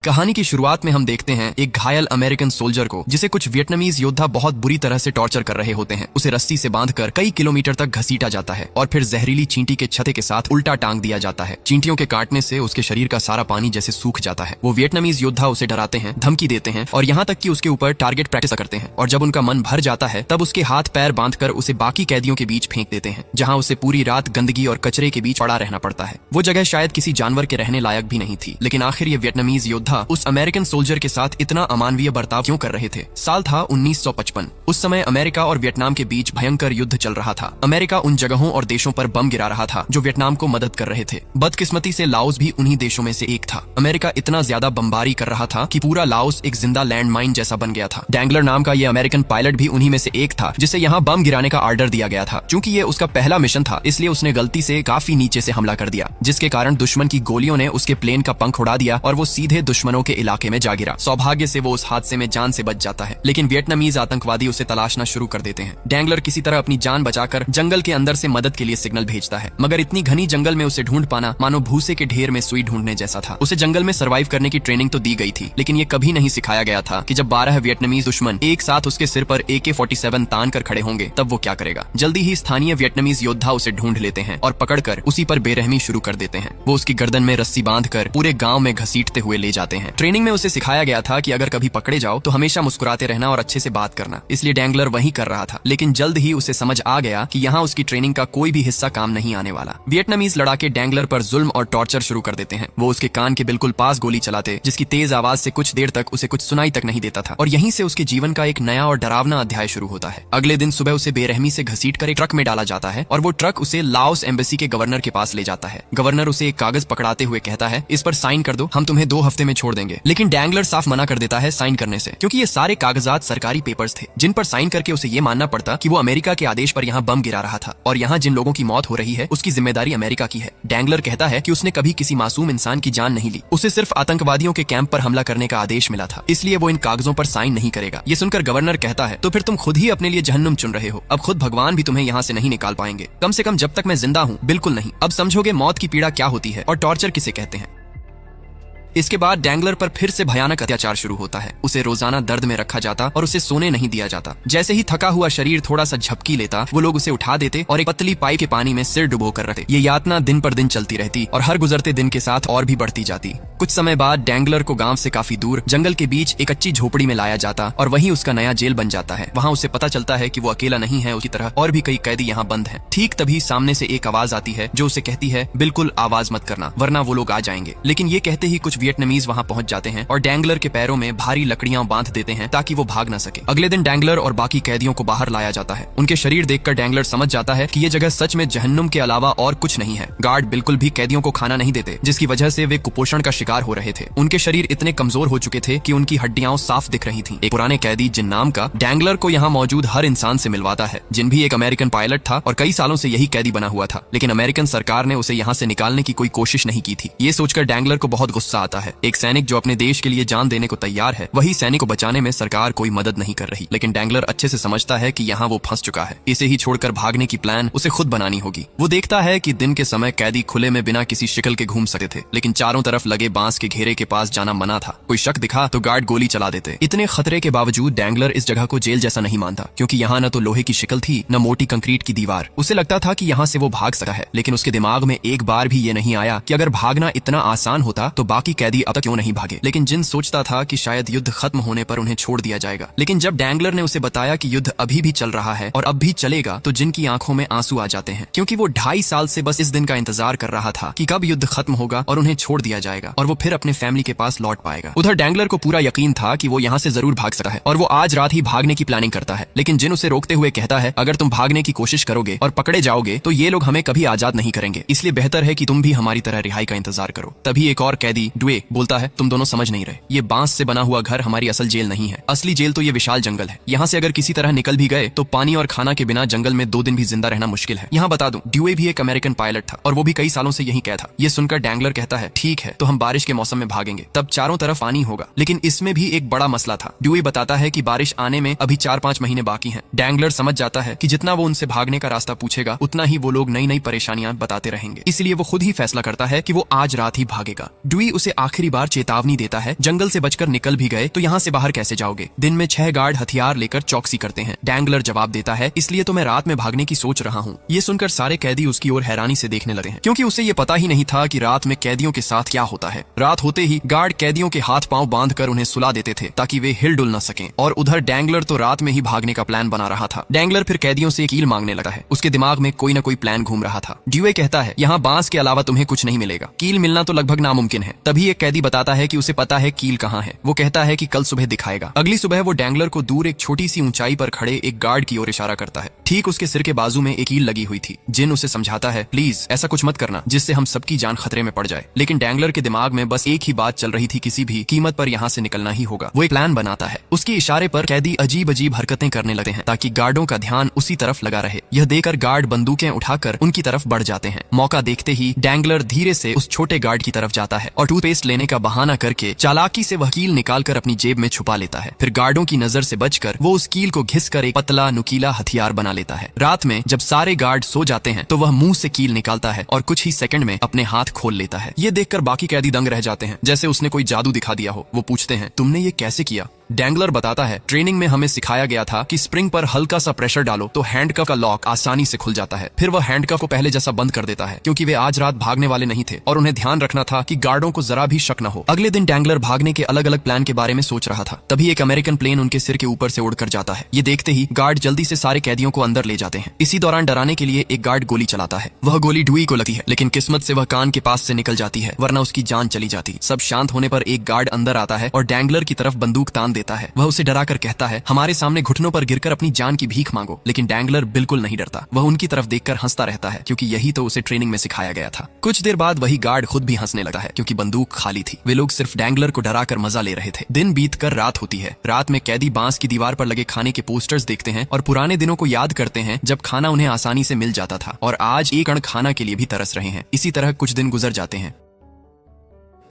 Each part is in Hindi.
कहानी की शुरुआत में हम देखते हैं एक घायल अमेरिकन सोल्जर को जिसे कुछ वियतनामीज योद्धा बहुत बुरी तरह से टॉर्चर कर रहे होते हैं। उसे रस्सी से बांधकर कई किलोमीटर तक घसीटा जाता है और फिर जहरीली चींटी के छते के साथ उल्टा टांग दिया जाता है। चींटियों के काटने से उसके शरीर का सारा पानी जैसे सूख जाता है। वो वियतनामीज योद्धा उसे डराते हैं, धमकी देते हैं और यहाँ तक कि उसके ऊपर टारगेट प्रैक्टिस करते हैं। और जब उनका मन भर जाता है तब उसके हाथ पैर बांधकर उसे बाकी कैदियों के बीच फेंक देते हैं, जहाँ उसे पूरी रात गंदगी और कचरे के बीच पड़ा रहना पड़ता है। वो जगह शायद किसी जानवर के रहने लायक भी नहीं थी, लेकिन आखिर ये वियतनामीज योद्धा उस अमेरिकन सोल्जर के साथ इतना अमानवीय बर्ताव क्यों कर रहे थे। साल था 1955। उस समय अमेरिका और वियतनाम के बीच भयंकर युद्ध चल रहा था। अमेरिका उन जगहों और देशों पर बम गिरा रहा था जो वियतनाम को मदद कर रहे थे। बदकिस्मती से लाओस भी उन्हीं देशों में से एक था। अमेरिका इतना ज्यादा बमबारी कर रहा था कि पूरा लाओस एक जिंदा लैंड माइन जैसा बन गया था। डैंगलर नाम का ये अमेरिकन पायलट भी उन्हीं में से एक था जिसे यहाँ बम गिराने का ऑर्डर दिया गया था। चूंकि ये उसका पहला मिशन था, इसलिए उसने गलती से काफी नीचे से हमला कर दिया, जिसके कारण दुश्मन की गोलियों ने उसके प्लेन का पंख उड़ा दिया और वो सीधे दुश्मनों के इलाके में जा गिरा। सौभाग्य से वो उस हादसे में जान से बच जाता है, लेकिन वियतनामीज आतंकवादी उसे तलाशना शुरू कर देते हैं। डैंगलर किसी तरह अपनी जान बचाकर जंगल के अंदर से मदद के लिए सिग्नल भेजता है, मगर इतनी घनी जंगल में उसे ढूंढ पाना मानो भूसे के ढेर में सुई ढूंढने जैसा था। उसे जंगल में सर्वाइव करने की ट्रेनिंग तो दी गई थी, लेकिन ये कभी नहीं सिखाया गया था कि जब 12 वियतनामीज दुश्मन एक साथ उसके सिर पर AK-47 तान कर खड़े होंगे तब वो क्या करेगा। जल्दी ही स्थानीय वियतनामीज योद्धा उसे ढूंढ लेते हैं और पकड़कर उसी पर बेरहमी शुरू कर देते हैं। वो उसकी गर्दन में रस्सी बांधकर पूरे गांव में घसीटते हुए ले जाते हैं। ट्रेनिंग में उसे सिखाया गया था कि अगर कभी पकड़े जाओ तो हमेशा मुस्कुराते रहना और अच्छे से बात करना, इसलिए डैंगलर वही कर रहा था। लेकिन जल्द ही उसे समझ आ गया कि यहाँ उसकी ट्रेनिंग का कोई भी हिस्सा काम नहीं आने वाला। वियतनामीज लड़ाके डैंगलर पर जुल्म और टॉर्चर शुरू कर देते हैं। वो उसके कान के बिल्कुल पास गोली चलाते, जिसकी तेज आवाज से कुछ देर तक उसे कुछ सुनाई तक नहीं देता था, और यहीं से उसके जीवन का एक नया और डरावना अध्याय शुरू होता है। अगले दिन सुबह उसे बेरहमी से घसीटकर एक ट्रक में डाला जाता है और वो ट्रक उसे लाओस एम्बेसी के गवर्नर के पास ले जाता है। गवर्नर उसे एक कागज पकड़ाते हुए कहता है, इस पर साइन कर दो, हम तुम्हें 2 हफ्ते में छोड़ देंगे। लेकिन डैंगलर साफ मना कर देता है साइन करने से, क्योंकि ये सारे कागजात सरकारी पेपर्स थे जिन पर साइन करके उसे ये मानना पड़ता कि वो अमेरिका के आदेश पर यहाँ बम गिरा रहा था और यहाँ जिन लोगों की मौत हो रही है उसकी जिम्मेदारी अमेरिका की है। डैंगलर कहता है कि उसने कभी किसी मासूम इंसान की जान नहीं ली, उसे सिर्फ आतंकवादियों के कैंप पर हमला करने का आदेश मिला था, इसलिए वो इन कागजों पर साइन नहीं करेगा। ये सुनकर गवर्नर कहता है, तो फिर तुम खुद ही अपने लिए जहन्नुम चुन रहे हो, अब खुद भगवान भी तुम्हें यहाँ से नहीं निकाल पाएंगे, कम से कम जब तक मैं जिंदा हूँ बिल्कुल नहीं। अब समझोगे मौत की पीड़ा क्या होती है और टॉर्चर किसे कहते हैं। इसके बाद डैंगलर पर फिर से भयानक अत्याचार शुरू होता है। उसे रोजाना दर्द में रखा जाता और उसे सोने नहीं दिया जाता। जैसे ही थका हुआ शरीर थोड़ा सा झपकी लेता, वो लोग उसे उठा देते और एक पतली पाइप के पानी में सिर डुबो कर रखते। ये यातना दिन पर दिन चलती रहती और हर गुजरते दिन के साथ और भी बढ़ती जाती। कुछ समय बाद डैंगलर को गांव से काफी दूर जंगल के बीच एक कच्ची झोपड़ी में लाया जाता और वहीं उसका नया जेल बन जाता है। वहाँ उसे पता चलता है कि वो अकेला नहीं है, उसकी तरह और भी कई कैदी यहाँ बंद हैं। ठीक तभी सामने से एक आवाज आती है जो उसे कहती है, बिल्कुल आवाज मत करना वरना वो लोग आ जाएंगे। लेकिन ये कहते ही कुछ वियतनामीज वहाँ पहुंच जाते हैं और डैंगलर के पैरों में भारी लकड़ियां बांध देते हैं ताकि वो भाग न सके। अगले दिन डैंगलर और बाकी कैदियों को बाहर लाया जाता है। उनके शरीर देखकर डैंगलर समझ जाता है कि ये जगह सच में जहन्नुम के अलावा और कुछ नहीं है। गार्ड बिल्कुल भी कैदियों को खाना नहीं देते, जिसकी वजह से वे कुपोषण का शिकार हो रहे थे। उनके शरीर इतने कमजोर हो चुके थे कि उनकी हड्डियां साफ दिख रही थी। एक पुराने कैदी जिन नाम का डैंगलर को यहाँ मौजूद हर इंसान से मिलवाता है। जिन भी एक अमेरिकन पायलट था और कई सालों से यही कैदी बना हुआ था, लेकिन अमेरिकन सरकार ने उसे यहाँ से निकालने की कोई कोशिश नहीं की थी। ये सोचकर डैंगलर को बहुत गुस्सा आता है। एक सैनिक जो अपने देश के लिए जान देने को तैयार है, वही सैनिक को बचाने में सरकार कोई मदद नहीं कर रही। लेकिन डैंगलर अच्छे से समझता है कि यहाँ वो फंस चुका है। इसे ही छोड़कर भागने की प्लान उसे खुद बनानी होगी। वो देखता है कि दिन के समय कैदी खुले में बिना किसी शिकल के घूम सकते थे, लेकिन चारों तरफ लगे बांस के घेरे के पास जाना मना था। कोई शक दिखा तो गार्ड गोली चला देते। इतने खतरे के बावजूद डैंगलर इस जगह को जेल जैसा नहीं मानता, क्योंकि यहाँ न तो लोहे की शिकल थी न मोटी कंक्रीट की दीवार। उसे लगता था कि यहाँ से वो भाग सकता है, लेकिन उसके दिमाग में एक बार भी ये नहीं आया कि अगर भागना इतना आसान होता तो बाकी कैदी अब तक क्यों नहीं भागे। लेकिन जिन सोचता था कि शायद युद्ध खत्म होने पर उन्हें छोड़ दिया जाएगा, लेकिन जब डैंगलर ने उसे बताया कि युद्ध अभी भी चल रहा है और अब भी चलेगा, तो जिन की आंखों में आंसू आ जाते हैं, क्योंकि वो 2.5 साल से बस इस दिन का इंतजार कर रहा था कि कब युद्ध खत्म होगा और उन्हें छोड़ दिया जाएगा और वो फिर अपने फैमिली के पास लौट पाएगा। उधर डैंगलर को पूरा यकीन था कि वो यहाँ से जरूर भाग सकता है और वो आज रात ही भागने की प्लानिंग करता है। लेकिन जिन उसे रोकते हुए कहता है, अगर तुम भागने की कोशिश करोगे और पकड़े जाओगे तो ये लोग हमें कभी आजाद नहीं करेंगे, इसलिए बेहतर है कि तुम भी हमारी तरह रिहाई का इंतजार करो। तभी एक और कैदी ड्वे बोलता है, तुम दोनों समझ नहीं रहे, ये बांस से बना हुआ घर हमारी असल जेल नहीं है। असली जेल तो ये विशाल जंगल है। यहाँ से अगर किसी तरह निकल भी गए तो पानी और खाना के बिना जंगल में 2 दिन भी जिंदा रहना मुश्किल है। यहाँ बता दूं, ड्यूए भी एक अमेरिकन पायलट था और वो भी कई सालों से यहीं कैद था। ये सुनकर डैंगलर कहता है, ठीक है तो हम बारिश के मौसम में भागेंगे, तब चारों तरफ पानी होगा। लेकिन इसमें भी एक बड़ा मसला था। ड्यूए बताता है कि बारिश आने में अभी 4-5 महीने बाकी हैं। डैंगलर समझ जाता है कि जितना वो उनसे भागने का रास्ता पूछेगा उतना ही वो लोग नई नई परेशानियां बताते रहेंगे, इसलिए वो खुद ही फैसला करता है कि वो आज रात ही भागेगा। ड्यूई उसे आखिरी बार चेतावनी देता है, जंगल से बचकर निकल भी गए तो यहाँ से बाहर कैसे जाओगे। दिन में 6 गार्ड हथियार लेकर चौकसी करते हैं। डैंगलर जवाब देता है, इसलिए तो मैं रात में भागने की सोच रहा हूँ। ये सुनकर सारे कैदी उसकी ओर हैरानी से देखने लगे हैं, क्योंकि उसे ये पता ही नहीं था कि रात में कैदियों के साथ क्या होता है। रात होते ही गार्ड कैदियों के हाथ पांव बांधकर उन्हें सुला देते थे ताकि वे हिल डुल न सकें, और उधर डैंगलर तो रात में ही भागने का प्लान बना रहा था। डैंगलर फिर कैदियों से कील मांगने लगा है। उसके दिमाग में कोई न कोई प्लान घूम रहा था। ड्यूए कहता है, यहाँ बांस के अलावा तुम्हें कुछ नहीं मिलेगा, कील मिलना तो लगभग नामुमकिन है। तभी एक कैदी बताता है कि उसे पता है कील कहाँ है। वो कहता है कि कल सुबह दिखाएगा। अगली सुबह वो डैंगलर को दूर एक छोटी सी ऊंचाई पर खड़े एक गार्ड की ओर इशारा करता है। ठीक उसके सिर के बाजू में एक कील लगी हुई थी। जिन उसे समझाता है, प्लीज ऐसा कुछ मत करना जिससे हम सबकी जान खतरे में पड़ जाए। लेकिन डैंगलर के दिमाग में बस एक ही बात चल रही थी, किसी भी कीमत पर यहाँ से निकलना ही होगा। वो एक प्लान बनाता है। उसके इशारे पर कैदी अजीब अजीब हरकतें करने लगते हैं ताकि गार्डों का ध्यान उसी तरफ लगा रहे। यह देखकर गार्ड बंदूकें उठाकर उनकी तरफ बढ़ जाते हैं। मौका देखते ही डैंगलर धीरे से उस छोटे गार्ड की तरफ जाता है और टूथपेस्ट लेने का बहाना करके चालाकी से वह कील निकालकर अपनी जेब में छुपा लेता है। फिर गार्डों की नजर से बचकर वो उस कील को घिसकर एक पतला नुकीला हथियार बना लेता है। रात में जब सारे गार्ड सो जाते हैं तो वह मुंह से कील निकालता है और कुछ ही सेकंड में अपने हाथ खोल लेता है। ये देखकर बाकी कैदी दंग रह जाते हैं, जैसे उसने कोई जादू दिखा दिया हो। वो पूछते हैं, तुमने ये कैसे किया? डैंगलर बताता है, ट्रेनिंग में हमें सिखाया गया था कि स्प्रिंग पर हल्का सा प्रेशर डालो तो हैंडकफ का लॉक आसानी से खुल जाता है। फिर वह हैंडकफ को पहले जैसा बंद कर देता है, क्योंकि वे आज रात भागने वाले नहीं थे और उन्हें ध्यान रखना था कि गार्डों को जरा भी शक न हो। अगले दिन डैंगलर भागने के अलग अलग प्लान के बारे में सोच रहा था। तभी एक अमेरिकन प्लेन उनके सिर के ऊपर से उड़कर जाता है। ये देखते ही गार्ड जल्दी से सारे कैदियों को अंदर ले जाते हैं। इसी दौरान डराने के लिए एक गार्ड गोली चलाता है। वह गोली ड्यूई को लगती है, लेकिन किस्मत से वह कान के पास से निकल जाती है, वरना उसकी जान चली जाती। सब शांत होने पर एक गार्ड अंदर आता है और डैंगलर की तरफ बंदूक तान देता है। वह उसे कर कहता है, हमारे सामने घुटनों पर गिरकर अपनी जान की भीख मांगो। लेकिन डैंगलर बिल्कुल नहीं डरता। वह उनकी तरफ देखकर हंसता रहता है, क्योंकि यही तो उसे ट्रेनिंग में सिखाया गया था। कुछ देर बाद वही गार्ड खुद भी हंसने लगा है, क्योंकि बंदूक खाली थी। वे लोग सिर्फ डैंगलर को डराकर मजा ले रहे थे। दिन बीतकर रात होती है। रात में कैदी बांस की दीवार पर लगे खाने के पोस्टर्स देखते हैं और पुराने दिनों को याद करते हैं जब खाना उन्हें आसानी से मिल जाता था, और आज एक अण खाना के लिए भी तरस रहे हैं। इसी तरह कुछ दिन गुजर जाते हैं।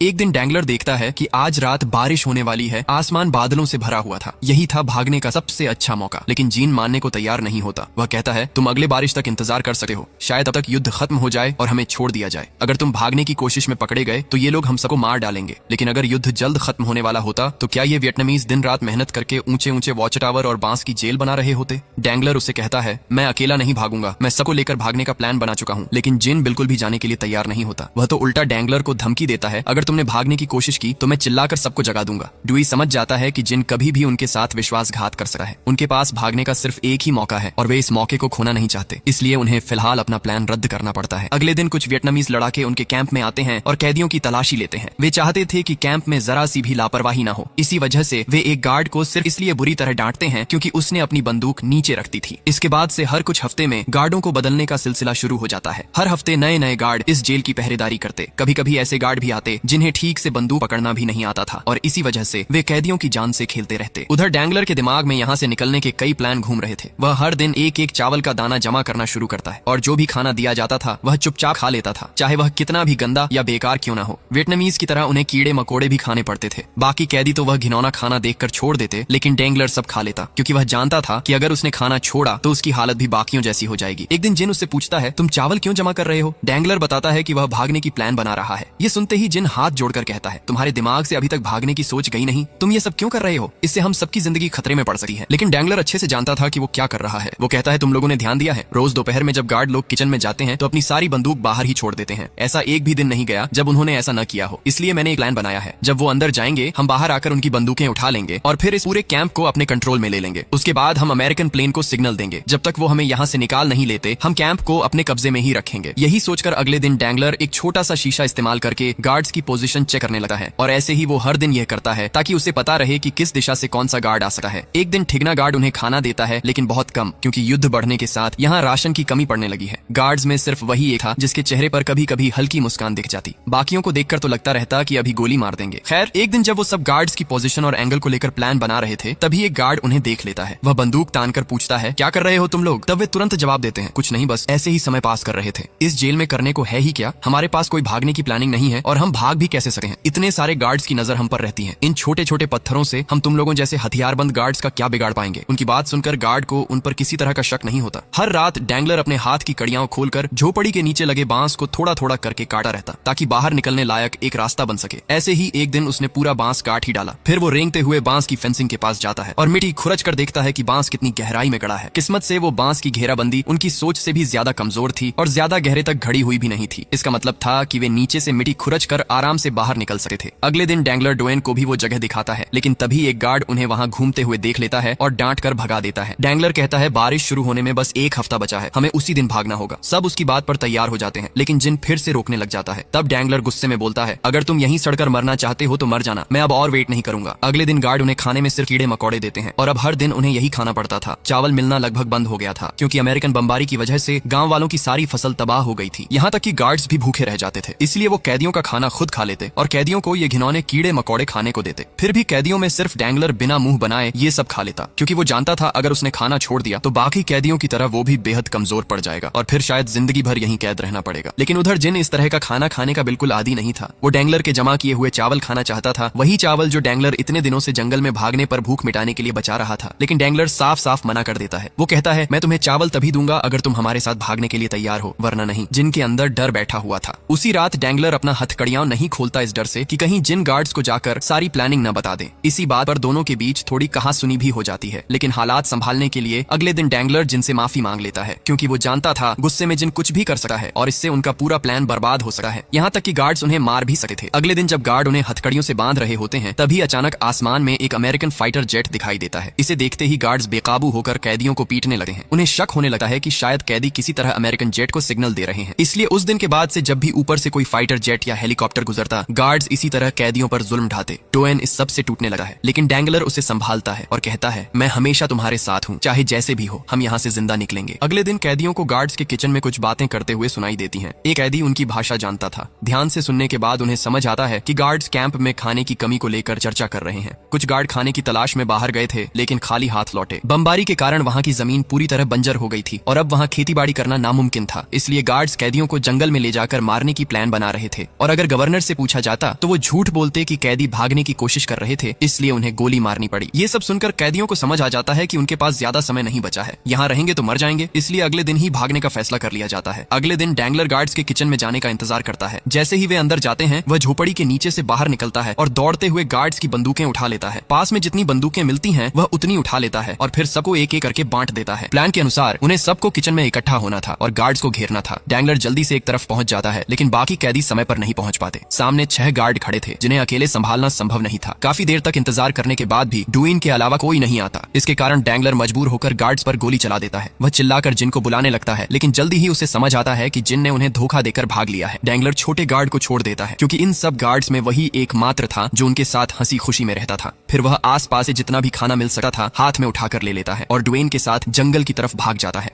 एक दिन डैंगलर देखता है कि आज रात बारिश होने वाली है। आसमान बादलों से भरा हुआ था। यही था भागने का सबसे अच्छा मौका। लेकिन जीन मानने को तैयार नहीं होता। वह कहता है, तुम अगले बारिश तक इंतजार कर सकते हो, शायद तब तक युद्ध खत्म हो जाए और हमें छोड़ दिया जाए। अगर तुम भागने की कोशिश में पकड़े गए तो ये लोग हम सबको मार डालेंगे। लेकिन अगर युद्ध जल्द खत्म होने वाला होता तो क्या ये वियतनामीज दिन रात मेहनत करके ऊंचे ऊंचे वॉच टावर और बांस की जेल बना रहे होते? डैंगलर उसे कहता है, मैं अकेला नहीं भागूंगा, मैं सबको लेकर भागने का प्लान बना चुका हूँ। लेकिन जिन बिल्कुल भी जाने के लिए तैयार नहीं होता। वह तो उल्टा डैंगलर को धमकी देता है, अगर तुमने भागने की कोशिश की तो मैं चिल्लाकर सबको जगा दूंगा। ड्यूई समझ जाता है कि जिन कभी भी उनके साथ विश्वासघात कर सकता है। उनके पास भागने का सिर्फ एक ही मौका है और वे इस मौके को खोना नहीं चाहते, इसलिए उन्हें फिलहाल अपना प्लान रद्द करना पड़ता है। अगले दिन कुछ वियतनामीज लड़ाके उनके कैंप में आते हैं और कैदियों की तलाशी लेते हैं। वे चाहते थे कि कैंप में जरा सी भी लापरवाही ना हो। इसी वजह से वे एक गार्ड को सिर्फ इसलिए बुरी तरह डांटते हैं क्योंकि उसने अपनी बंदूक नीचे रखती थी। इसके बाद से हर कुछ हफ्ते में गार्डों को बदलने का सिलसिला शुरू हो जाता है। हर हफ्ते नए नए गार्ड इस जेल की पहरेदारी करते। कभी कभी ऐसे गार्ड भी आते जिन्हें ठीक से बंदूक पकड़ना भी नहीं आता था, और इसी वजह से वे कैदियों की जान से खेलते रहते। उधर डैंगलर के दिमाग में यहाँ से निकलने के कई प्लान घूम रहे थे। वह हर दिन एक एक चावल का दाना जमा करना शुरू करता है और जो भी खाना दिया जाता था वह चुपचाप खा लेता था, चाहे वह कितना भी गंदा या बेकार क्यों ना हो। वियतनामीज की तरह उन्हें कीड़े मकोड़े भी खाने पड़ते थे। बाकी कैदी तो वह घिनौना खाना देखकर छोड़ देते, लेकिन डैंगलर सब खा लेता, क्योंकि वह जानता था कि अगर उसने खाना छोड़ा तो उसकी हालत भी बाकियों जैसी हो जाएगी। एक दिन जिन उससे पूछता है, तुम चावल क्यों जमा कर रहे हो? डैंगलर बताता है कि वह भागने की प्लान बना रहा है। ये सुनते ही जिन हाथ जोड़कर कहता है, तुम्हारे दिमाग से अभी तक भागने की सोच गई नहीं? तुम ये सब क्यों कर रहे हो? इससे हम सबकी जिंदगी खतरे में पड़ सकती है। लेकिन डैंगलर अच्छे से जानता था कि वो क्या कर रहा है। वो कहता है, तुम लोगों ने ध्यान दिया है, रोज दोपहर में जब गार्ड लोग किचन में जाते हैं तो अपनी सारी बंदूक बाहर ही छोड़ देते हैं। ऐसा एक भी दिन नहीं गया जब उन्होंने ऐसा न किया हो। इसलिए मैंने एक प्लान बनाया है। जब वो अंदर जाएंगे, हम बाहर आकर उनकी बंदूकें उठा लेंगे और फिर इस पूरे कैंप को अपने कंट्रोल में ले लेंगे। उसके बाद हम अमेरिकन प्लेन को सिग्नल देंगे। जब तक वो हमें यहाँ से निकाल नहीं लेते, हम कैंप को अपने कब्जे में ही रखेंगे। यही सोचकर अगले दिन डैंगलर एक छोटा सा शीशा इस्तेमाल करके गार्ड्स की पोजीशन चेक करने लगा है, और ऐसे ही वो हर दिन यह करता है ताकि उसे पता रहे कि किस दिशा से कौन सा गार्ड आ सकता है। एक दिन ठिगना गार्ड उन्हें खाना देता है, लेकिन बहुत कम, क्योंकि युद्ध बढ़ने के साथ यहाँ राशन की कमी पड़ने लगी है। गार्ड्स में सिर्फ वही एक था जिसके चेहरे पर कभी कभी हल्की मुस्कान दिख जाती। बाकियों को देखकर तो लगता रहता कि अभी गोली मार देंगे। खैर, एक दिन जब वो सब गार्ड्स की पोजीशन और एंगल को लेकर प्लान बना रहे थे, तभी एक गार्ड उन्हें देख लेता है। वह बंदूक तानकर पूछता है, क्या कर रहे हो तुम लोग? तब वे तुरंत जवाब देते हैं, कुछ नहीं, बस ऐसे ही समय पास कर रहे थे। इस जेल में करने को है ही क्या? हमारे पास कोई भागने की प्लानिंग नहीं है और हम भाग भी कैसे सकते हैं? इतने सारे गार्ड्स की नजर हम पर रहती है, इन छोटे छोटे पत्थरों से हम तुम लोगों जैसे हथियारबंद गार्ड्स का क्या बिगाड़ पाएंगे? उनकी बात सुनकर गार्ड को उन पर किसी तरह का शक नहीं होता। हर रात डैंगलर अपने हाथ की कड़ियां खोलकर झोपड़ी के नीचे लगे बांस को थोड़ा थोड़ा करके काटा रहता ताकि बाहर निकलने लायक एक रास्ता बन सके। ऐसे ही एक दिन उसने पूरा बांस काट ही डाला। फिर वो रेंगते हुए बांस की फेंसिंग के पास जाता है और मिट्टी खुरच कर देखता है कि बांस कितनी गहराई में गड़ा है। किस्मत से वो बांस की घेराबंदी उनकी सोच से भी ज्यादा कमजोर थी और ज्यादा गहरे तक घड़ी हुई भी नहीं थी। इसका मतलब था कि वे नीचे से मिट्टी खुरच कर आराम से बाहर निकल सकते थे। अगले दिन डैंगलर डोएन को भी वो जगह दिखाता है, लेकिन तभी एक गार्ड उन्हें वहां घूमते हुए देख लेता है और डांट कर भगा देता है। डैंगलर कहता है बारिश शुरू होने में बस एक हफ्ता बचा है, हमें उसी दिन भागना होगा। सब उसकी बात पर तैयार हो जाते हैं, लेकिन जिन फिर से रोकने लग जाता है। तब डैंगलर गुस्से में बोलता है, अगर तुम यहीं सड़कर मरना चाहते हो तो मर जाना, मैं अब और वेट नहीं करूंगा। अगले दिन गार्ड उन्हें खाने में सिर्फ कीड़े मकोड़े देते हैं और अब हर दिन उन्हें यही खाना पड़ता था। चावल मिलना लगभग बंद हो गया था क्योंकि अमेरिकन बमबारी की वजह से गांव वालों की सारी फसल तबाह हो गई थी। यहाँ तक कि गार्ड्स भी भूखे रह जाते थे, इसलिए वो कैदियों का खाना खुद खा लेते और कैदियों को ये घिनौने कीड़े मकोड़े खाने को देते। फिर भी कैदियों में सिर्फ डैंगलर बिना मुंह बनाए ये सब खा लेता, क्योंकि वो जानता था अगर उसने खाना छोड़ दिया तो बाकी कैदियों की तरह वो भी बेहद कमजोर पड़ जाएगा और फिर शायद जिंदगी भर यहीं कैद रहना पड़ेगा। लेकिन उधर जिन इस तरह का खाना खाने का बिल्कुल आदी नहीं था। वो डैंगलर के जमा किए हुए चावल खाना चाहता था, वही चावल जो डैंगलर इतने दिनों से जंगल में भागने पर भूख मिटाने के लिए बचा रहा था। लेकिन डैंगलर साफ साफ मना कर देता है। वो कहता है, मैं तुम्हें चावल तभी दूंगा अगर तुम हमारे साथ भागने के लिए तैयार हो, वरना नहीं। जिन के अंदर डर बैठा हुआ था। उसी रात डैंगलर अपना हथकड़ियां नहीं खोलता इस डर से कि कहीं जिन गार्ड्स को जाकर सारी प्लानिंग न बता दे। इसी बात पर दोनों के बीच थोड़ी कहासुनी भी हो जाती है, लेकिन हालात संभालने के लिए अगले दिन डैंगलर जिन से माफी मांग लेता है, क्योंकि वो जानता था गुस्से में जिन कुछ भी कर सकता है और इससे उनका पूरा प्लान बर्बाद हो सकता है। यहाँ तक कि गार्ड्स उन्हें मार भी सकते थे। अगले दिन जब गार्ड उन्हें हथकड़ियों से बांध रहे होते हैं, तभी अचानक आसमान में एक अमेरिकन फाइटर जेट दिखाई देता है। इसे देखते ही गार्ड्स बेकाबू होकर कैदियों को पीटने लगते हैं। उन्हें शक होने लगता है कि शायद कैदी किसी तरह अमेरिकन जेट को सिग्नल दे रहे हैं। इसलिए उस दिन के बाद से जब भी ऊपर से कोई फाइटर जेट या हेलीकॉप्टर गुजरता, गार्ड्स इसी तरह कैदियों पर जुल्म ढाते। डोएन इस सब से टूटने लगा है, लेकिन डैंगलर उसे संभालता है और कहता है, मैं हमेशा तुम्हारे साथ हूँ, चाहे जैसे भी हो, हम यहाँ से जिंदा निकलेंगे। अगले दिन कैदियों को गार्ड्स के किचन में कुछ बातें करते हुए सुनाई देती हैं। एक कैदी उनकी भाषा जानता था। ध्यान से सुनने के बाद उन्हें समझ आता है कि गार्ड्स कैंप में खाने की कमी को लेकर चर्चा कर रहे हैं। कुछ गार्ड खाने की तलाश में बाहर गए थे, लेकिन खाली हाथ लौटे। बमबारी के कारण वहाँ की जमीन पूरी तरह बंजर हो गई थी और अब वहाँ खेतीबाड़ी करना नामुमकिन था। इसलिए गार्ड्स कैदियों को जंगल में ले जाकर मारने की प्लान बना रहे थे और अगर गवर्नर से पूछा जाता तो वो झूठ बोलते कि कैदी भागने की कोशिश कर रहे थे, इसलिए उन्हें गोली मारनी पड़ी। ये सब सुनकर कैदियों को समझ आ जाता है कि उनके पास ज्यादा समय नहीं बचा है, यहाँ रहेंगे तो मर जाएंगे, इसलिए अगले दिन ही भागने का फैसला कर लिया जाता है। अगले दिन डैंगलर गार्ड्स के किचन में जाने का इंतजार करता है। जैसे ही वे अंदर जाते हैं, वह झोपड़ी के नीचे से बाहर निकलता है और दौड़ते हुए गार्ड्स की बंदूकें उठा लेता है। पास में जितनी बंदूकें मिलती हैं, वह उतनी उठा लेता है और फिर सबको एक एक करके बांट देता है। प्लान के अनुसार उन्हें सबको किचन में इकट्ठा होना था और गार्ड्स को घेरना था। डैंगलर जल्दी से एक तरफ पहुंच जाता है, लेकिन बाकी कैदी समय पर नहीं पहुंच पाते। सामने 6 गार्ड खड़े थे, जिन्हें अकेले संभालना संभव नहीं था। काफी देर तक इंतजार करने के बाद भी डुइन के अलावा कोई नहीं आता। इसके कारण डैंगलर मजबूर होकर गार्ड्स पर गोली चला देता है। वह चिल्लाकर जिन को बुलाने लगता है, लेकिन जल्दी ही उसे समझ आता है कि जिन ने उन्हें धोखा देकर भाग लिया है। डैंगलर छोटे गार्ड को छोड़ देता है, क्योंकि इन सब गार्ड्स में वही एकमात्र था जो उनके साथ हंसी खुशी में रहता था। फिर वह आसपास से जितना भी खाना मिल सकता था हाथ में उठाकर ले लेता है और डुइन के साथ जंगल की तरफ भाग जाता है।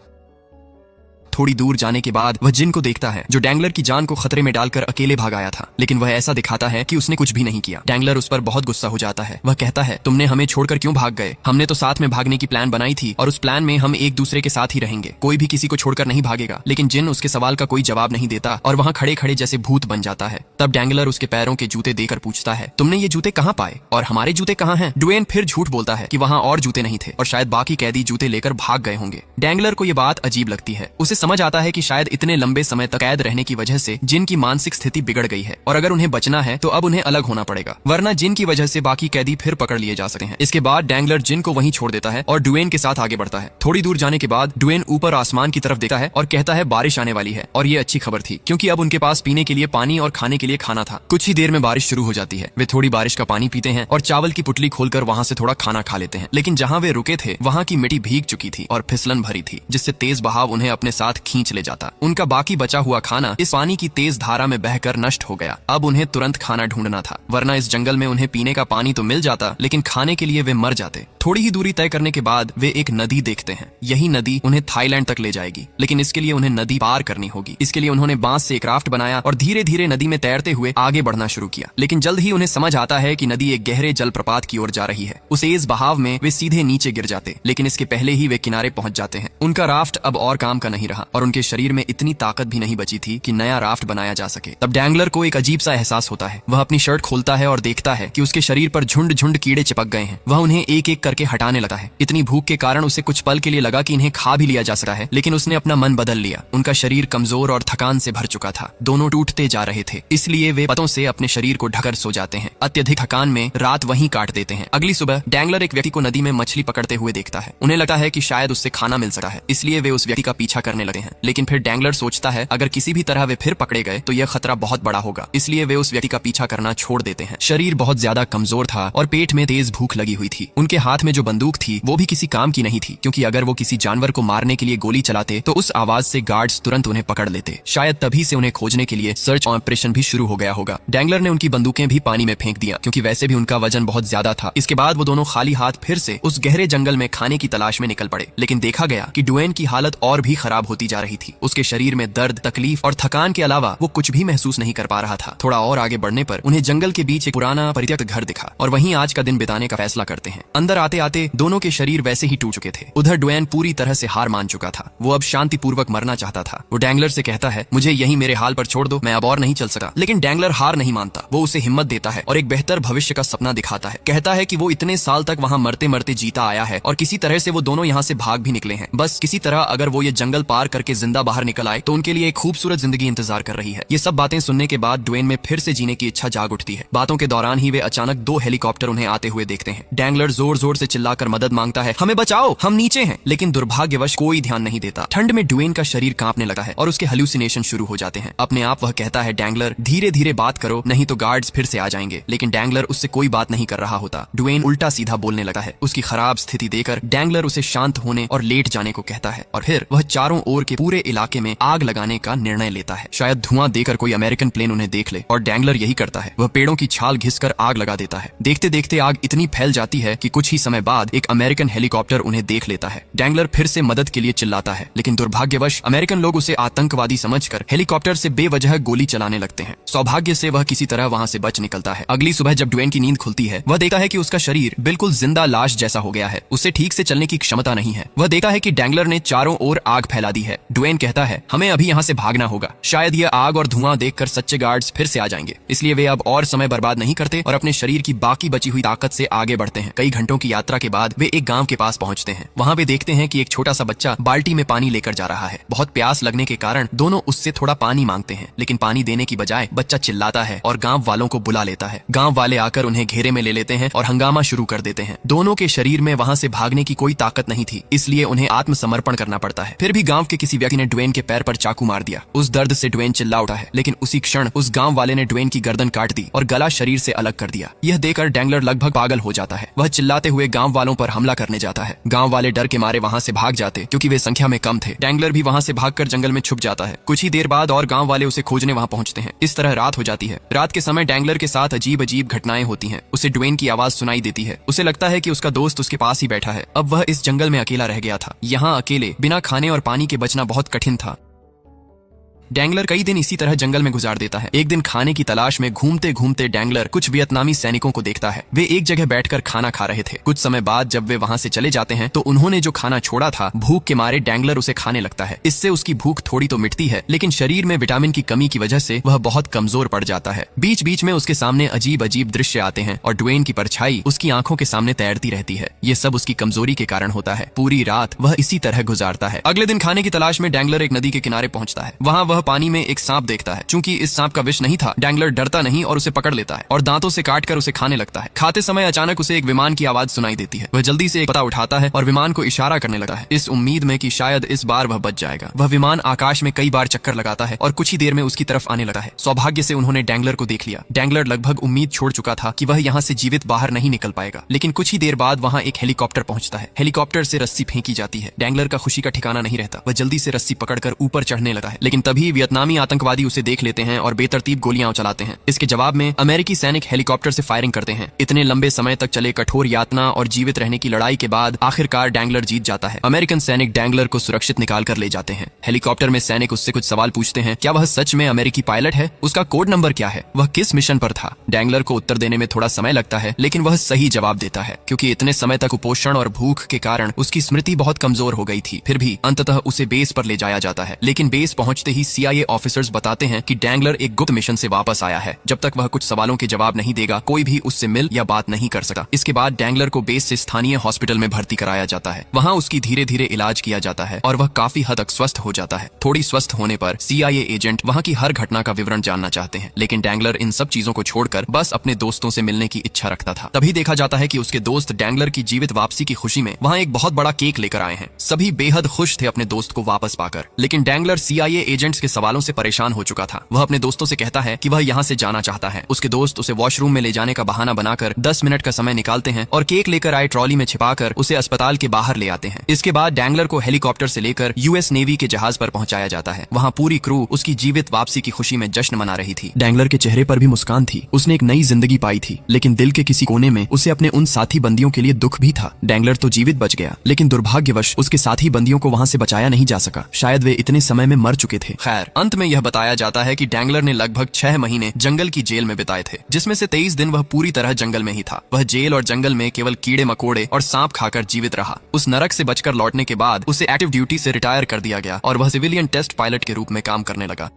थोड़ी दूर जाने के बाद वह जिन को देखता है, जो डैंगलर की जान को खतरे में डालकर अकेले भाग आया था, लेकिन वह ऐसा दिखाता है कि उसने कुछ भी नहीं किया। डैंगलर उस पर बहुत गुस्सा हो जाता है। वह कहता है, तुमने हमें छोड़कर क्यों भाग गए? हमने तो साथ में भागने की प्लान बनाई थी और उस प्लान में हम एक दूसरे के साथ ही रहेंगे, कोई भी किसी को छोड़कर नहीं भागेगा। लेकिन जिन उसके सवाल का कोई जवाब नहीं देता और वहाँ खड़े खड़े जैसे भूत बन जाता है। तब डैंगलर उसके पैरों के जूते देकर पूछता है, तुमने ये जूते कहाँ पाए और हमारे जूते कहाँ हैं? डुएन फिर झूठ बोलता है कि वहाँ और जूते नहीं थे और शायद बाकी कैदी जूते लेकर भाग गए होंगे। डैंगलर को ये बात अजीब लगती है। उसे समझ आता है कि शायद इतने लंबे समय तक कैद रहने की वजह से जिन की मानसिक स्थिति बिगड़ गई है और अगर उन्हें बचना है तो अब उन्हें अलग होना पड़ेगा, वरना जिन की वजह से बाकी कैदी फिर पकड़ लिए जा सकते हैं। इसके बाद डैंगलर जिन को वहीं छोड़ देता है और डुएन के साथ आगे बढ़ता है। थोड़ी दूर जाने के बाद डुएन ऊपर आसमान की तरफ देखता है और कहता है बारिश आने वाली है और ये अच्छी खबर थी, क्योंकि अब उनके पास पीने के लिए पानी और खाने के लिए खाना था। कुछ ही देर में बारिश शुरू हो जाती है। वे थोड़ी बारिश का पानी पीते हैं और चावल की पुटली खोलकर वहाँ से थोड़ा खाना खा लेते हैं। लेकिन जहाँ वे रुके थे वहाँ की मिट्टी भीग चुकी थी और फिसलन भरी थी, जिससे तेज बहाव उन्हें अपने साथ खींच ले जाता। उनका बाकी बचा हुआ खाना इस पानी की तेज धारा में बहकर नष्ट हो गया। अब उन्हें तुरंत खाना ढूंढना था, वरना इस जंगल में उन्हें पीने का पानी तो मिल जाता, लेकिन खाने के लिए वे मर जाते। थोड़ी ही दूरी तय करने के बाद वे एक नदी देखते हैं। यही नदी उन्हें थाईलैंड तक ले जाएगी, लेकिन इसके लिए उन्हें नदी पार करनी होगी। इसके लिए उन्होंने बांस से एक राफ्ट बनाया और धीरे धीरे नदी में तैरते हुए आगे बढ़ना शुरू किया। लेकिन जल्द ही उन्हें समझ आता है कि नदी एक गहरे जलप्रपात की ओर जा रही है। उस तेज बहाव में वे सीधे नीचे गिर जाते, लेकिन इसके पहले ही वे किनारे पहुंच जाते हैं। उनका राफ्ट अब और काम का नहीं रहा। था और उनके शरीर में इतनी ताकत भी नहीं बची थी कि नया राफ्ट बनाया जा सके। तब डैंगलर को एक अजीब सा एहसास होता है। वह अपनी शर्ट खोलता है और देखता है कि उसके शरीर पर झुंड झुंड कीड़े चिपक गए हैं। वह उन्हें एक एक करके हटाने लगा है। इतनी भूख के कारण उसे कुछ पल के लिए लगा कि इन्हें खा भी लिया जा सकता है, लेकिन उसने अपना मन बदल लिया। उनका शरीर कमजोर और थकान से भर चुका था। दोनों टूटते जा रहे थे, इसलिए वे पतों से अपने शरीर को ढककर सो जाते हैं। अत्यधिक थकान में रात वहीं काट देते हैं। अगली सुबह डैंगलर एक व्यक्ति को नदी में मछली पकड़ते हुए देखता है। उन्हें लगता है कि शायद उससे खाना मिल सकता है, इसलिए वे उस व्यक्ति का पीछा करने लगे हैं। लेकिन फिर डैंगलर सोचता है अगर किसी भी तरह वे फिर पकड़े गए तो यह खतरा बहुत बड़ा होगा, इसलिए वे उस व्यक्ति का पीछा करना छोड़ देते हैं। शरीर बहुत ज्यादा कमजोर था और पेट में तेज भूख लगी हुई थी। उनके हाथ में जो बंदूक थी वो भी किसी काम की नहीं थी, क्योंकि अगर वो किसी जानवर को मारने के लिए गोली चलाते तो उस आवाज से गार्ड्स तुरंत उन्हें पकड़ लेते। शायद तभी से उन्हें खोजने के लिए सर्च ऑपरेशन भी शुरू हो गया होगा। डैंगलर ने उनकी बंदूकें भी पानी में फेंक दिया, क्योंकि वैसे भी उनका वजन बहुत ज्यादा था। इसके बाद वो दोनों खाली हाथ फिर से उस गहरे जंगल में खाने की तलाश में निकल पड़े। लेकिन देखा गया कि ड्वेन की हालत और भी खराब होती जा रही थी। उसके शरीर में दर्द, तकलीफ और थकान के अलावा वो कुछ भी महसूस नहीं कर पा रहा था। थोड़ा और आगे बढ़ने पर उन्हें जंगल के बीच एक पुराना परित्यक्त घर दिखा और वहीं आज का दिन बिताने का फैसला करते हैं। अंदर आते आते दोनों के शरीर वैसे ही टूट चुके थे। उधर ड्वेन पूरी तरह से हार मान चुका था। वो अब शांतिपूर्वक मरना चाहता था। वो डैंगलर से कहता है, मुझे यही मेरे हाल पर छोड़ दो, मैं अब और नहीं चल सकता। लेकिन डैंगलर हार नहीं मानता। वो उसे हिम्मत देता है और एक बेहतर भविष्य का सपना दिखाता है। कहता है कि वो इतने साल तक वहाँ मरते मरते जीता आया है और किसी तरह से वो दोनों यहाँ से भाग भी निकले हैं। बस किसी तरह अगर वो ये जंगल पार करके जिंदा बाहर निकल आए तो उनके लिए एक खूबसूरत जिंदगी इंतजार कर रही है। ये सब बातें सुनने के बाद ड्वेन में फिर से जीने की इच्छा जाग उठती है। बातों के दौरान ही वे अचानक 2 हेलीकॉप्टर उन्हें आते हुए देखते हैं। डैंगलर जोर जोर से चिल्लाकर मदद मांगता है, हमें बचाओ, हम नीचे हैं। लेकिन दुर्भाग्यवश कोई ध्यान नहीं देता। ठंड में ड्वेन का शरीर कांपने लगा है और उसके हेलुसिनेशन शुरू हो जाते हैं। अपने आप वह कहता है, डैंगलर धीरे धीरे बात करो, नहीं तो गार्ड्स फिर से आ जाएंगे। लेकिन डैंगलर उससे कोई बात नहीं कर रहा होता। ड्वेन उल्टा सीधा बोलने लगा है। उसकी खराब स्थिति देखकर डैंगलर उसे शांत होने और लेट जाने को कहता है और फिर वह चारों ओर के पूरे इलाके में आग लगाने का निर्णय लेता है। शायद धुआं देकर कोई अमेरिकन प्लेन उन्हें देख ले, और डैंगलर यही करता है। वह पेड़ों की छाल घिसकर आग लगा देता है। देखते देखते आग इतनी फैल जाती है कि कुछ ही समय बाद एक अमेरिकन हेलीकॉप्टर उन्हें देख लेता है। डैंगलर फिर से मदद के लिए चिल्लाता है, लेकिन दुर्भाग्यवश अमेरिकन लोग उसे आतंकवादी समझकर हेलीकॉप्टर से बेवजह गोली चलाने लगते हैं। सौभाग्य से वह किसी तरह वहां से बच निकलता है। अगली सुबह जब ड्वेन की नींद खुलती है, वह देखता है कि उसका शरीर बिल्कुल जिंदा लाश जैसा हो गया है। उसे ठीक से चलने की क्षमता नहीं है। वह देखता है कि डैंगलर ने चारों ओर आग फैला दी है। ड्वेन कहता है, हमें अभी यहाँ से भागना होगा। शायद यह आग और धुआं देखकर सच्चे गार्ड्स फिर से आ जाएंगे। इसलिए वे अब और समय बर्बाद नहीं करते और अपने शरीर की बाकी बची हुई ताकत से आगे बढ़ते हैं। कई घंटों की यात्रा के बाद वे एक गांव के पास पहुंचते हैं। वहां वे देखते हैं कि एक छोटा सा बच्चा बाल्टी में पानी लेकर जा रहा है। बहुत प्यास लगने के कारण दोनों उससे थोड़ा पानी मांगते हैं, लेकिन पानी देने की बजाय बच्चा चिल्लाता है और गांव वालों को बुला लेता है। गांव वाले आकर उन्हें घेरे में ले लेते हैं और हंगामा शुरू कर देते हैं। दोनों के शरीर में वहां से भागने की कोई ताकत नहीं थी, इसलिए उन्हें आत्मसमर्पण करना पड़ता है। फिर भी गांव के किसी व्यक्ति ने ड्वेन के पैर पर चाकू मार दिया। उस दर्द से ड्वेन चिल्ला उठा है, लेकिन उसी क्षण उस गांव वाले ने ड्वेन की गर्दन काट दी और गला शरीर से अलग कर दिया। यह देखकर डैंगलर लगभग पागल हो जाता है। वह चिल्लाते हुए गांव वालों पर हमला करने जाता है। गांव वाले डर के मारे वहां से भाग जाते, क्योंकि वे संख्या में कम थे। डैंगलर भी वहां से भागकर जंगल में छुप जाता है। कुछ ही देर बाद और गांव वाले उसे खोजने वहां पहुंचते हैं। इस तरह रात हो जाती है। रात के समय डैंगलर के साथ अजीब अजीब घटनाएं होती हैं। उसे ड्वेन की आवाज सुनाई देती है। उसे लगता है कि उसका दोस्त उसके पास ही बैठा है। अब वह इस जंगल में अकेला रह गया था। यहाँ अकेले बिना खाने और पानी के बचना बहुत कठिन था। डैंगलर कई दिन इसी तरह जंगल में गुजार देता है। एक दिन खाने की तलाश में घूमते घूमते डैंगलर कुछ वियतनामी सैनिकों को देखता है। वे एक जगह बैठकर खाना खा रहे थे। कुछ समय बाद जब वे वहां से चले जाते हैं तो उन्होंने जो खाना छोड़ा था, भूख के मारे डैंगलर उसे खाने लगता है। इससे उसकी भूख थोड़ी तो मिटती है, लेकिन शरीर में विटामिन की कमी की वजह से वह बहुत कमजोर पड़ जाता है। बीच बीच में उसके सामने अजीब अजीब दृश्य आते हैं और ड्वेन की परछाई उसकी आंखों के सामने तैरती रहती है। ये सब उसकी कमजोरी के कारण होता है। पूरी रात वह इसी तरह गुजारता है। अगले दिन खाने की तलाश में डैंगलर एक नदी के किनारे पहुंचता है। वहां वह पानी में एक सांप देखता है। चूंकि इस सांप का विष नहीं था, डैंगलर डरता नहीं और उसे पकड़ लेता है और दांतों से काटकर उसे खाने लगता है। खाते समय अचानक उसे एक विमान की आवाज सुनाई देती है। वह जल्दी से एक पत्ता उठाता है और विमान को इशारा करने लगता है, इस उम्मीद में कि शायद इस बार वह बच जाएगा। वह विमान आकाश में कई बार चक्कर लगाता है और कुछ ही देर में उसकी तरफ आने लगा है। सौभाग्य से उन्होंने डैंगलर को देख लिया। डैंगलर लगभग उम्मीद छोड़ चुका था कि वह यहाँ से जीवित बाहर नहीं निकल पाएगा, लेकिन कुछ ही देर बाद वहाँ एक हेलीकॉप्टर पहुंचता है। हेलीकॉप्टर से रस्सी फेंकी जाती है। डैंगलर का खुशी का ठिकाना नहीं रहता। वह जल्दी से रस्सी पकड़कर ऊपर चढ़ने लगा है, लेकिन तभी ही वियतनामी आतंकवादी उसे देख लेते हैं और बेतरतीब गोलियां चलाते हैं। इसके जवाब में अमेरिकी सैनिक हेलीकॉप्टर से फायरिंग करते हैं। इतने लंबे समय तक चले कठोर यातना और जीवित रहने की लड़ाई के बाद आखिरकार डैंगलर जीत जाता है। अमेरिकन सैनिक डैंगलर को सुरक्षित निकाल कर ले जाते हैं। हेलीकॉप्टर में सैनिक उससे कुछ सवाल पूछते हैं। क्या वह सच में अमेरिकी पायलट है? उसका कोड नंबर क्या है? वह किस मिशन पर था? डैंगलर को उत्तर देने में थोड़ा समय लगता है, लेकिन वह सही जवाब देता है, क्योंकि इतने समय तक कुपोषण और भूख के कारण उसकी स्मृति बहुत कमजोर हो गई थी। फिर भी अंततः उसे बेस पर ले जाया जाता है, लेकिन बेस पहुंचते ही CIA ऑफिसर्स बताते हैं कि डैंगलर एक गुप्त मिशन से वापस आया है। जब तक वह कुछ सवालों के जवाब नहीं देगा, कोई भी उससे मिल या बात नहीं कर सकता। इसके बाद डैंगलर को बेस से स्थानीय हॉस्पिटल में भर्ती कराया जाता है। वहाँ उसकी धीरे धीरे इलाज किया जाता है और वह काफी हद तक स्वस्थ हो जाता है। थोड़ी स्वस्थ होने पर CIA एजेंट वहाँ की हर घटना का विवरण जानना चाहते हैं, लेकिन डैंगलर इन सब चीजों को छोड़कर बस अपने दोस्तों से मिलने की इच्छा रखता था। तभी देखा जाता है कि उसके दोस्त डैंगलर की जीवित वापसी की खुशी में वहाँ एक बहुत बड़ा केक लेकर आए हैं। सभी बेहद खुश थे अपने दोस्त को वापस पाकर, लेकिन डैंगलर CIA एजेंट्स के सवालों से परेशान हो चुका था। वह अपने दोस्तों से कहता है कि वह यहाँ से जाना चाहता है। उसके दोस्त उसे वॉशरूम में ले जाने का बहाना बनाकर 10 मिनट का समय निकालते हैं और केक लेकर आए ट्रॉली में छिपाकर उसे अस्पताल के बाहर ले आते हैं। इसके बाद डैंगलर को हेलीकॉप्टर से लेकर US नेवी के जहाज पर पहुंचाया जाता है। वहाँ पूरी क्रू उसकी जीवित वापसी की खुशी में जश्न मना रही थी। डैंगलर के चेहरे पर भी मुस्कान थी। उसने एक नई जिंदगी पाई थी, लेकिन दिल के किसी कोने में उसे अपने उन साथी बंदियों के लिए दुख भी था। डैंगलर तो जीवित बच गया, लेकिन दुर्भाग्यवश उसके साथी बंदियों को वहाँ से बचाया नहीं जा सका। शायद वे इतने समय में मर चुके थे। खैर, अंत में यह बताया जाता है कि डैंगलर ने लगभग 6 महीने जंगल की जेल में बिताए थे, जिसमें से 23 दिन वह पूरी तरह जंगल में ही था। वह जेल और जंगल में केवल कीड़े मकोड़े और सांप खाकर जीवित रहा। उस नरक से बचकर लौटने के बाद उसे एक्टिव ड्यूटी से रिटायर कर दिया गया और वह सिविलियन टेस्ट पायलट के रूप में काम करने लगा।